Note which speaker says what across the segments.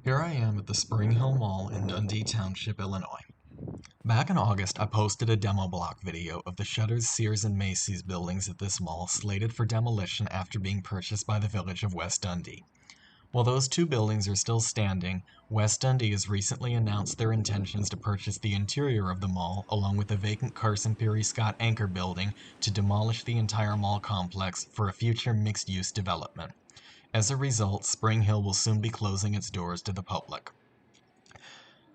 Speaker 1: Here I am at the Spring Hill Mall in Dundee Township, Illinois. Back in August, I posted a demo block video of the Shutters, Sears, and Macy's buildings at this mall slated for demolition after being purchased by the village of West Dundee. While those two buildings are still standing, West Dundee has recently announced their intentions to purchase the interior of the mall along with the vacant Carson Pirie Scott Anchor building to demolish the entire mall complex for a future mixed-use development. As a result, Spring Hill will soon be closing its doors to the public.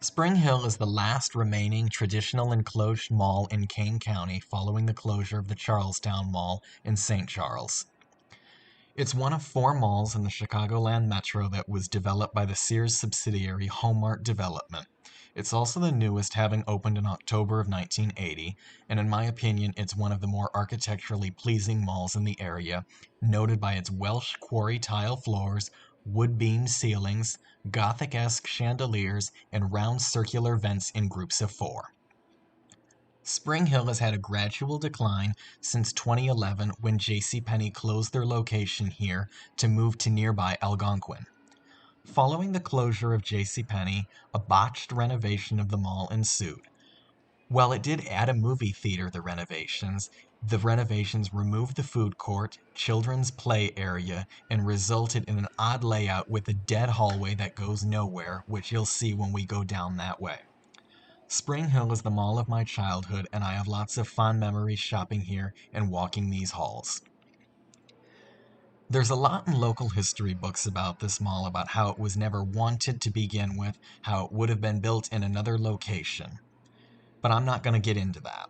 Speaker 1: Spring Hill is the last remaining traditional enclosed mall in Kane County following the closure of the Charlestown Mall in St. Charles. It's one of four malls in the Chicagoland metro that was developed by the Sears subsidiary Homart Development. It's also the newest, having opened in October of 1980, and in my opinion, it's one of the more architecturally pleasing malls in the area, noted by its Welsh quarry tile floors, wood beam ceilings, Gothic-esque chandeliers, and round circular vents in groups of four. Spring Hill has had a gradual decline since 2011 when JCPenney closed their location here to move to nearby Algonquin. Following the closure of JCPenney, a botched renovation of the mall ensued. While it did add a movie theater, the renovations removed the food court, children's play area, and resulted in an odd layout with a dead hallway that goes nowhere, which you'll see when we go down that way. Spring Hill is the mall of my childhood, and I have lots of fond memories shopping here and walking these halls. There's a lot in local history books about this mall about how it was never wanted to begin with, how it would have been built in another location. But I'm not going to get into that.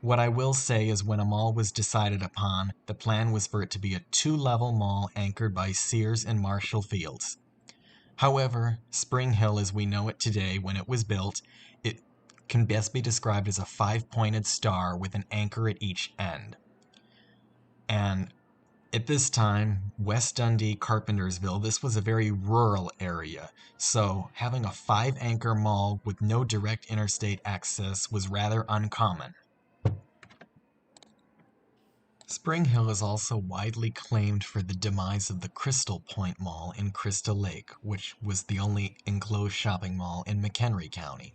Speaker 1: What I will say is when a mall was decided upon, the plan was for it to be a two-level mall anchored by Sears and Marshall Fields. However, Spring Hill as we know it today, when it was built, it can best be described as a five-pointed star with an anchor at each end. And at this time, West Dundee, Carpentersville, this was a very rural area, so having a five-anchor mall with no direct interstate access was rather uncommon. Spring Hill is also widely claimed for the demise of the Crystal Point Mall in Crystal Lake, which was the only enclosed shopping mall in McHenry County,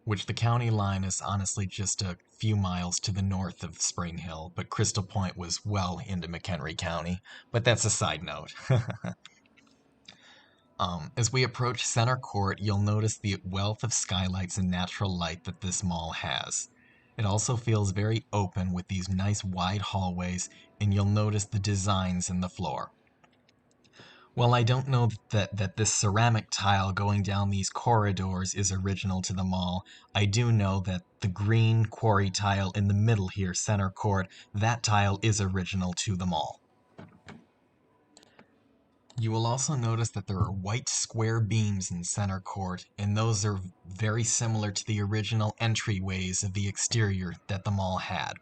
Speaker 1: which the county line is honestly just a few miles to the north of Spring Hill, but Crystal Point was well into McHenry County, but that's a side note. As we approach Center Court, you'll notice the wealth of skylights and natural light that this mall has. It also feels very open with these nice wide hallways, and you'll notice the designs in the floor. While I don't know that this ceramic tile going down these corridors is original to the mall, I do know that the green quarry tile in the middle here, Center Court, that tile is original to the mall. You will also notice that there are white square beams in Center Court, and those are very similar to the original entryways of the exterior that the mall had.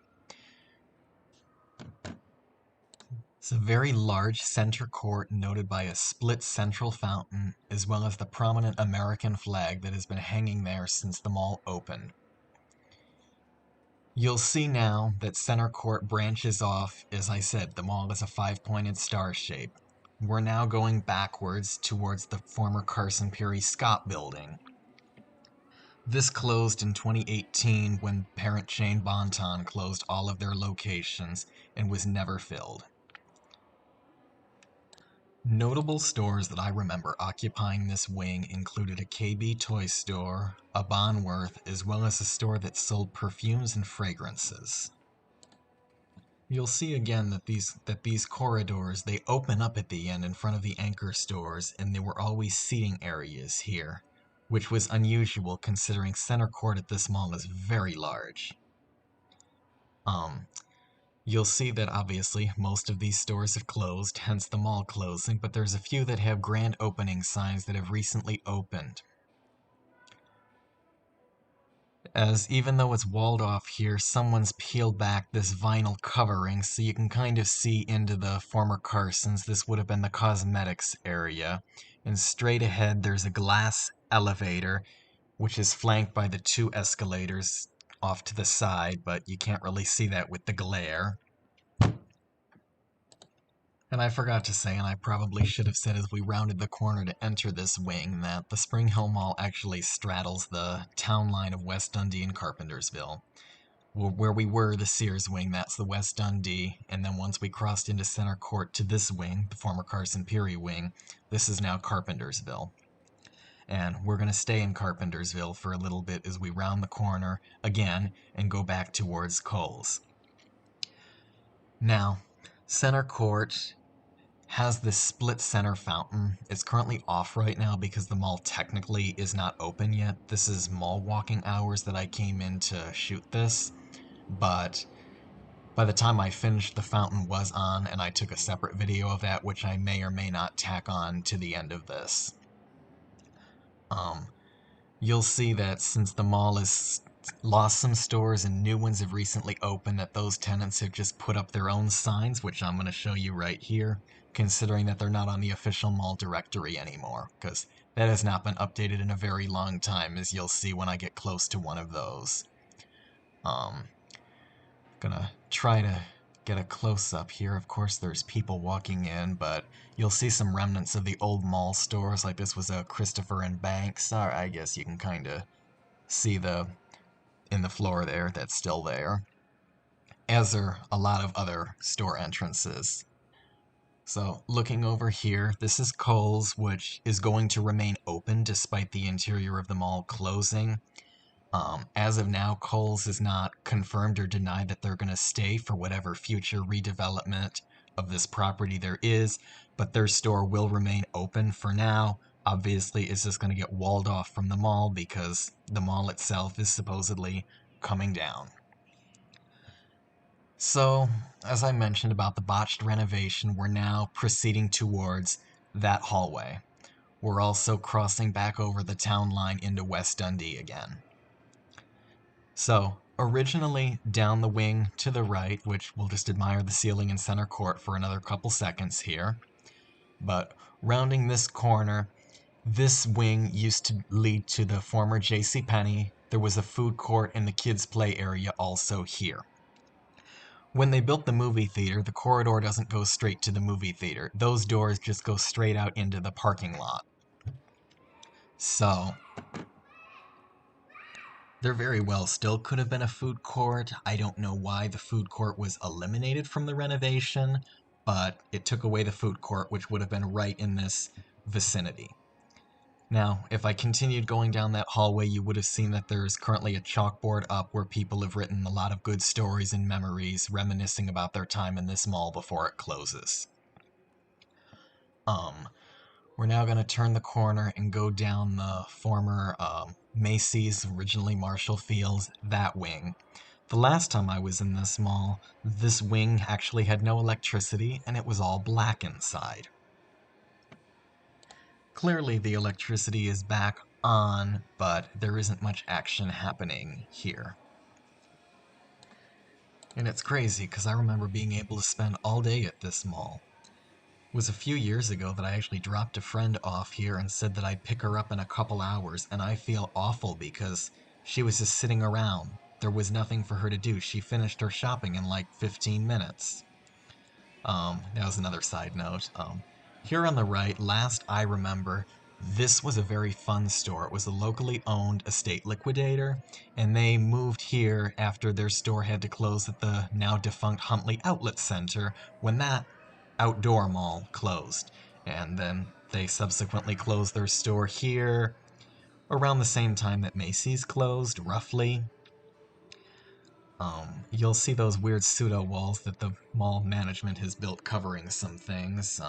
Speaker 1: It's a very large center court noted by a split central fountain, as well as the prominent American flag that has been hanging there since the mall opened. You'll see now that Center Court branches off. As I said, the mall is a five-pointed star shape. We're now going backwards towards the former Carson Pirie Scott building. This closed in 2018 when parent chain Bon-Ton closed all of their locations and was never filled. Notable stores that I remember occupying this wing included a KB toy store, a Bonworth, as well as a store that sold perfumes and fragrances. You'll see again that these corridors, they open up at the end in front of the anchor stores, and there were always seating areas here, which was unusual considering Center Court at this mall is very large. You'll see that obviously most of these stores have closed, hence the mall closing, but there's a few that have grand opening signs that have recently opened. As even though it's walled off here, someone's peeled back this vinyl covering so you can kind of see into the former Carson's. This would have been the cosmetics area. And straight ahead there's a glass elevator, which is flanked by the two escalators off to the side, but you can't really see that with the glare. And I forgot to say, and I probably should have said as we rounded the corner to enter this wing, that the Spring Hill Mall actually straddles the town line of West Dundee and Carpentersville. Where we were, the Sears wing, that's the West Dundee, and then once we crossed into Center Court to this wing, the former Carson Pirie wing, this is now Carpentersville. And we're going to stay in Carpentersville for a little bit as we round the corner again and go back towards Kohl's. Now, Center Court has this split center fountain. It's currently off right now because the mall technically is not open yet. This is mall walking hours that I came in to shoot this, but by the time I finished, the fountain was on, and I took a separate video of that, which I may or may not tack on to the end of this. You'll see that since the mall has lost some stores and new ones have recently opened, that those tenants have just put up their own signs, which I'm going to show you right here, considering that they're not on the official mall directory anymore, because that has not been updated in a very long time, as you'll see when I get close to one of those. Gonna try to get a close-up here. Of course, there's people walking in, but you'll see some remnants of the old mall stores, like this was a Christopher and Banks. I guess you can kind of see in the floor there, that's still there. As are a lot of other store entrances. So, looking over here, this is Kohl's, which is going to remain open despite the interior of the mall closing. As of now, Kohl's has not confirmed or denied that they're going to stay for whatever future redevelopment of this property there is, but their store will remain open for now. Obviously, it's just going to get walled off from the mall because the mall itself is supposedly coming down. So, as I mentioned about the botched renovation, we're now proceeding towards that hallway. We're also crossing back over the town line into West Dundee again. So, originally down the wing to the right, which we'll just admire the ceiling in Center Court for another couple seconds here, but rounding this corner, this wing used to lead to the former JCPenney. There was a food court and the kids' play area also here. When they built the movie theater, the corridor doesn't go straight to the movie theater. Those doors just go straight out into the parking lot. So, there very well still could have been a food court. I don't know why the food court was eliminated from the renovation, but it took away the food court, which would have been right in this vicinity. Now, if I continued going down that hallway, you would have seen that there's currently a chalkboard up where people have written a lot of good stories and memories, reminiscing about their time in this mall before it closes. We're now going to turn the corner and go down the former Macy's, originally Marshall Field's, that wing. The last time I was in this mall, this wing actually had no electricity and it was all black inside. Clearly the electricity is back on, but there isn't much action happening here. And it's crazy because I remember being able to spend all day at this mall. It was a few years ago that I actually dropped a friend off here and said that I'd pick her up in a couple hours, and I feel awful because she was just sitting around. There was nothing for her to do. She finished her shopping in like 15 minutes. That was another side note. Here on the right, last I remember, this was a very fun store. It was a locally owned estate liquidator, and they moved here after their store had to close at the now defunct Huntley Outlet Center when that outdoor mall closed, and then they subsequently closed their store here around the same time that Macy's closed, roughly. You'll see those weird pseudo walls that the mall management has built covering some things.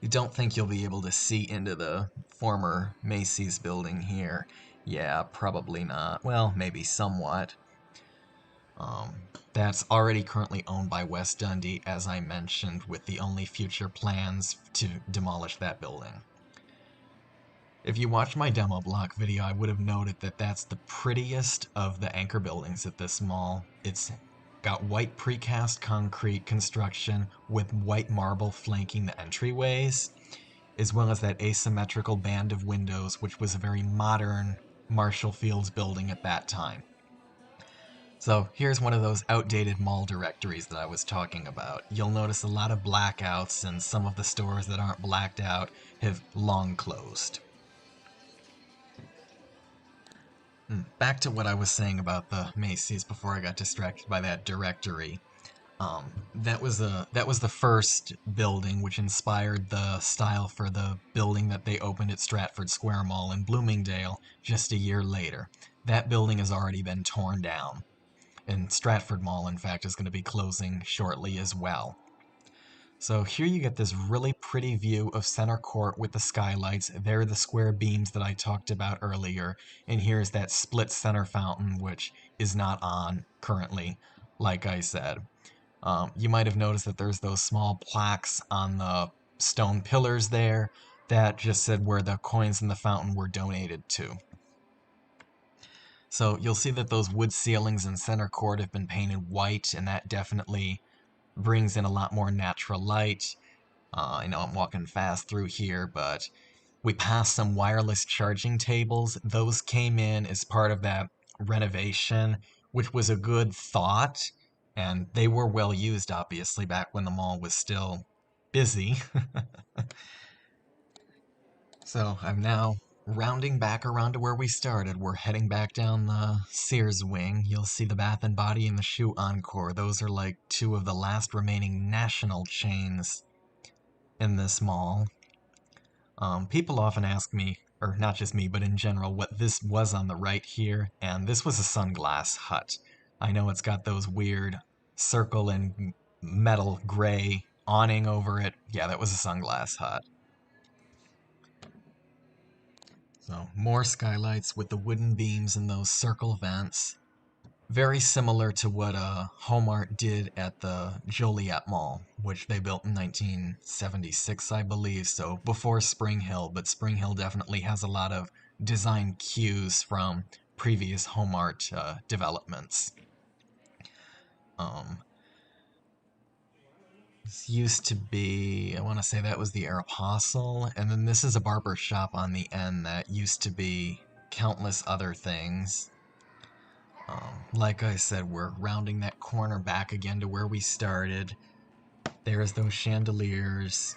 Speaker 1: You don't think you'll be able to see into the former Macy's building here. Yeah, probably not. Well, maybe somewhat. That's already currently owned by West Dundee, as I mentioned, with the only future plans to demolish that building. If you watched my demo block video, I would have noted that that's the prettiest of the anchor buildings at this mall. It's got white precast concrete construction with white marble flanking the entryways, as well as that asymmetrical band of windows, which was a very modern Marshall Field's building at that time. So here's one of those outdated mall directories that I was talking about. You'll notice a lot of blackouts, and some of the stores that aren't blacked out have long closed. Back to what I was saying about the Macy's before I got distracted by that directory. That was the first building which inspired the style for the building that they opened at Stratford Square Mall in Bloomingdale just a year later. That building has already been torn down, and Stratford Mall, in fact, is going to be closing shortly as well. So here you get this really pretty view of center court with the skylights. There are the square beams that I talked about earlier, and here's that split center fountain, which is not on currently, like I said. You might have noticed that there's those small plaques on the stone pillars there that just said where the coins in the fountain were donated to. So you'll see that those wood ceilings in center court have been painted white, and that definitely brings in a lot more natural light. I know I'm walking fast through here, but we passed some wireless charging tables. Those came in as part of that renovation, which was a good thought, and they were well used, obviously, back when the mall was still busy. So I'm now rounding back around to where we started. We're heading back down the Sears wing. You'll see the Bath & Body and the Shoe Encore. Those are like two of the last remaining national chains in this mall. People often ask me, or not just me, but in general, what this was on the right here, and this was a Sunglass Hut. I know it's got those weird circle and metal gray awning over it. Yeah, that was a Sunglass Hut. So, more skylights with the wooden beams and those circle vents. Very similar to what Homart did at the Joliet Mall, which they built in 1976, I believe, so before Spring Hill, but Spring Hill definitely has a lot of design cues from previous Homart developments. This used to be, I want to say that was the Aeropostale, and then this is a barber shop on the end that used to be countless other things. Like I said, we're rounding that corner back again to where we started. There's those chandeliers.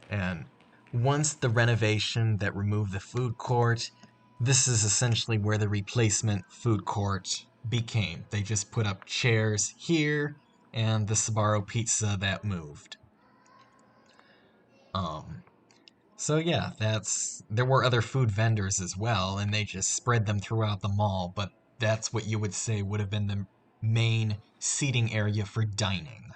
Speaker 1: And once the renovation that removed the food court, this is essentially where the replacement food court became. They just put up chairs here and the Sbarro pizza that moved. Um, so yeah, there were other food vendors as well, and they just spread them throughout the mall, but that's what you would say would have been the main seating area for dining.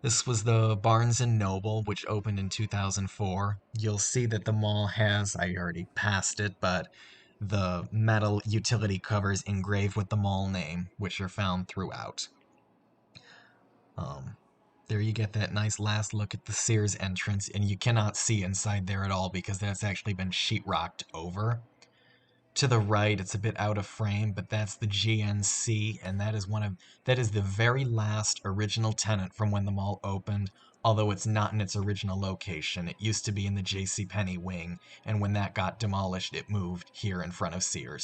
Speaker 1: This was the Barnes & Noble, which opened in 2004. You'll see that the mall has, I already passed it, but the metal utility covers engraved with the mall name, which are found throughout. Um, there you get that nice last look at the Sears entrance, and you cannot see inside there at all because that's actually been sheetrocked over. To the right, it's a bit out of frame, but that's the GNC, and that is the very last original tenant from when the mall opened, although it's not in its original location. It used to be in the JCPenney wing, and when that got demolished, it moved here in front of Sears.